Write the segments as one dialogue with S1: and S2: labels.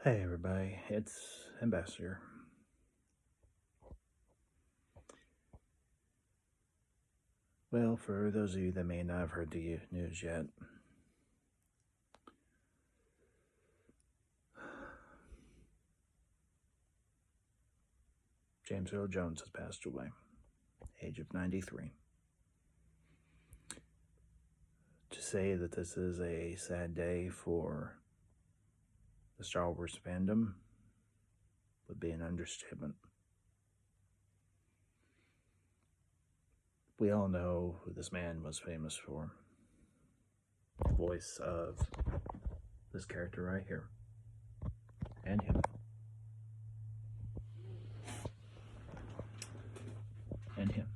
S1: Hey everybody, it's Ambassador. Well, for those of you that may not have heard the news yet, James Earl Jones has passed away, age of 93. To say that this is a sad day for the Star Wars fandom would be an understatement. We all know who this man was famous for. The voice of this character right here. And him. And him.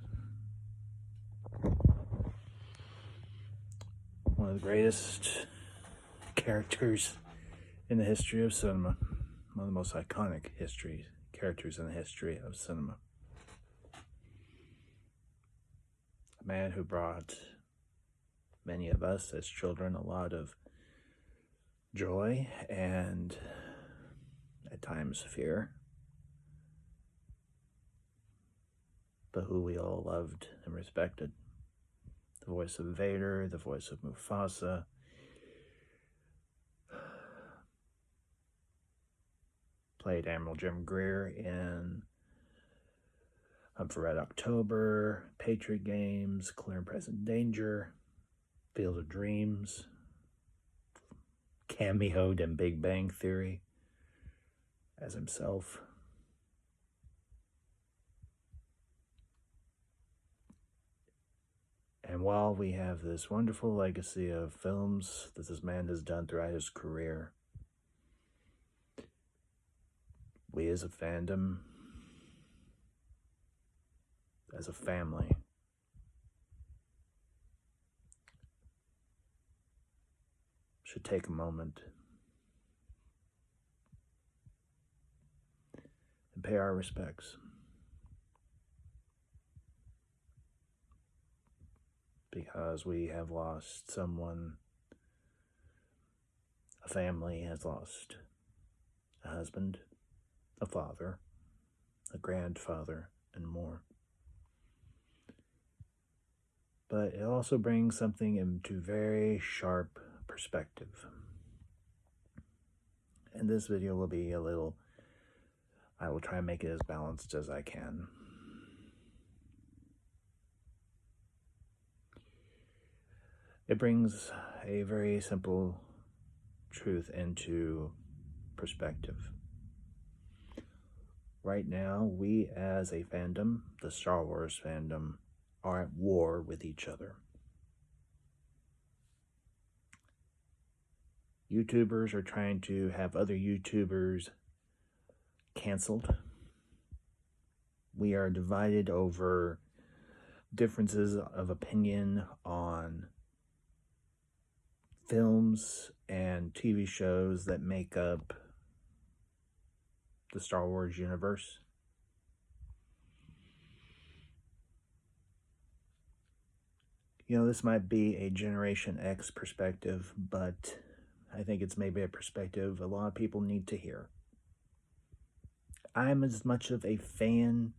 S1: One of the greatest characters in the history of cinema. One of the most iconic characters in the history of cinema. A man who brought many of us as children a lot of joy and at times fear, but who we all loved and respected. The voice of Vader, the voice of Mufasa, played Admiral Jim Greer in Hunt for Red October, Patriot Games, Clear and Present Danger, Field of Dreams, cameoed in Big Bang Theory as himself. And while we have this wonderful legacy of films that this man has done throughout his career, we as a fandom, as a family, should take a moment and pay our respects. Because we have lost someone, a family has lost a husband, a father, a grandfather, and more. But it also brings something into very sharp perspective. And this video will be I will try and make it as balanced as I can. It brings a very simple truth into perspective. Right now, we as a fandom, the Star Wars fandom, are at war with each other. YouTubers are trying to have other YouTubers canceled. We are divided over differences of opinion on films and TV shows that make up the Star Wars universe. You know, this might be a Generation X perspective, but I think it's maybe a perspective a lot of people need to hear. I'm as much of a fan,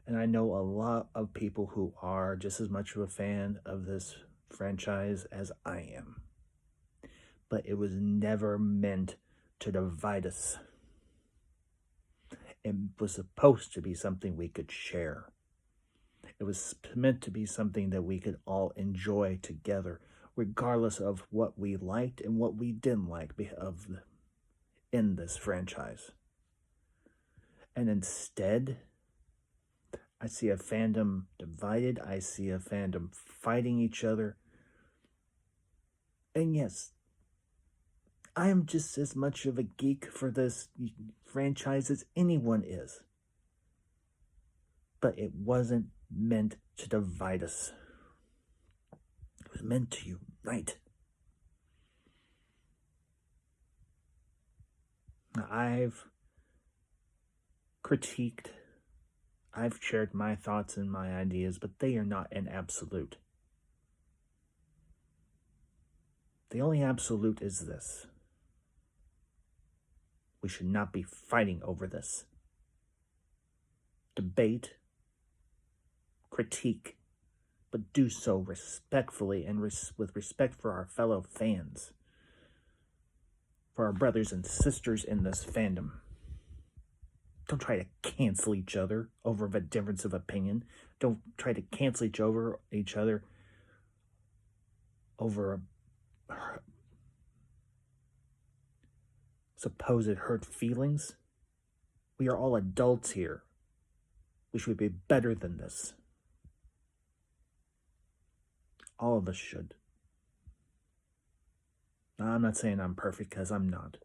S1: and I know a lot of people who are just as much of a fan of this franchise as I am. But it was never meant to divide us. It was supposed to be something we could share. It was meant to be something that we could all enjoy together, regardless of what we liked and what we didn't like in this franchise. And instead, I see a fandom divided. I see a fandom fighting each other. And yes, I am just as much of a geek for this franchise as anyone is. But it wasn't meant to divide us. It was meant to unite. I've critiqued, I've shared my thoughts and my ideas, but they are not an absolute. The only absolute is this. We should not be fighting over this. Debate, critique, but do so respectfully and with respect for our fellow fans, for our brothers and sisters in this fandom. Don't try to cancel each other over a difference of opinion. Don't try to cancel each other over supposed hurt feelings. We are all adults here. We should be better than this. All of us should. Now, I'm not saying I'm perfect, because I'm not.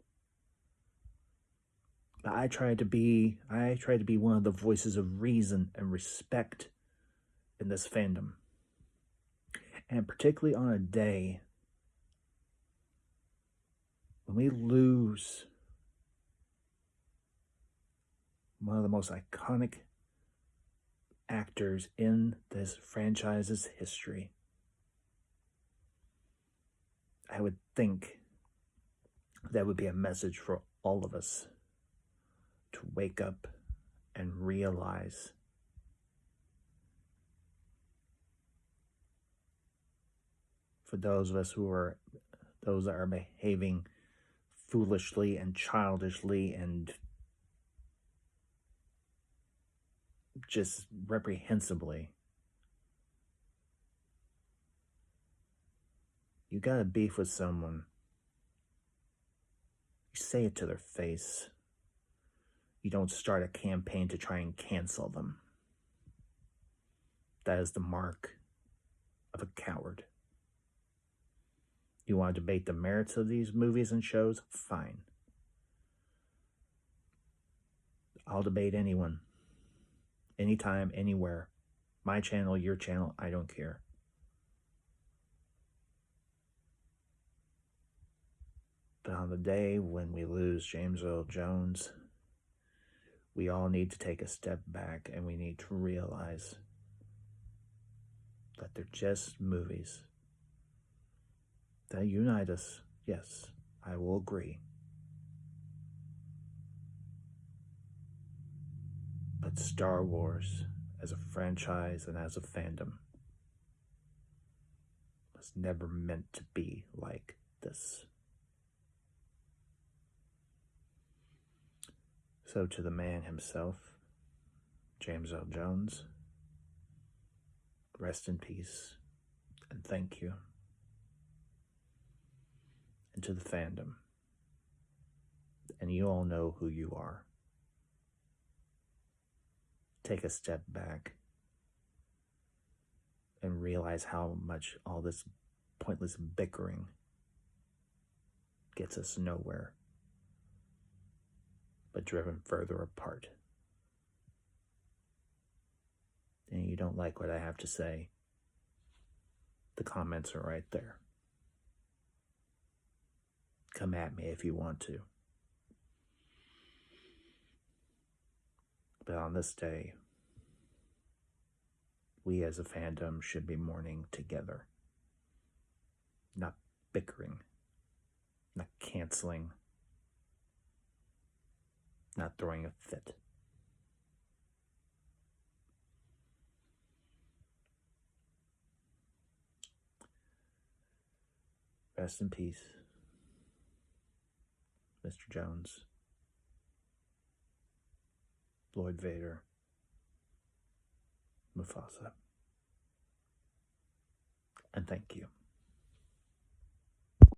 S1: But I try to be one of the voices of reason and respect in this fandom. And particularly on a day when we lose one of the most iconic actors in this franchise's history, I would think that would be a message for all of us to wake up and realize for those of us those that are behaving foolishly and childishly and just reprehensibly, you got a beef with someone, you say it to their face. You don't start a campaign to try and cancel them. That is the mark of a coward. You want to debate the merits of these movies and shows? Fine. I'll debate anyone. Anytime, anywhere. My channel, your channel, I don't care. But on the day when we lose James Earl Jones, we all need to take a step back and we need to realize that they're just movies that unite us. Yes, I will agree. But Star Wars, as a franchise and as a fandom, was never meant to be like this. So to the man himself, James Earl Jones, rest in peace and thank you. And to the fandom, and you all know who you are, take a step back and realize how much all this pointless bickering gets us nowhere, but driven further apart. And you don't like what I have to say, the comments are right there. Come at me if you want to. But on this day, we as a fandom should be mourning together. Not bickering, not canceling, not throwing a fit. Rest in peace, Mr. Jones, Lord Vader, Mufasa, and thank you.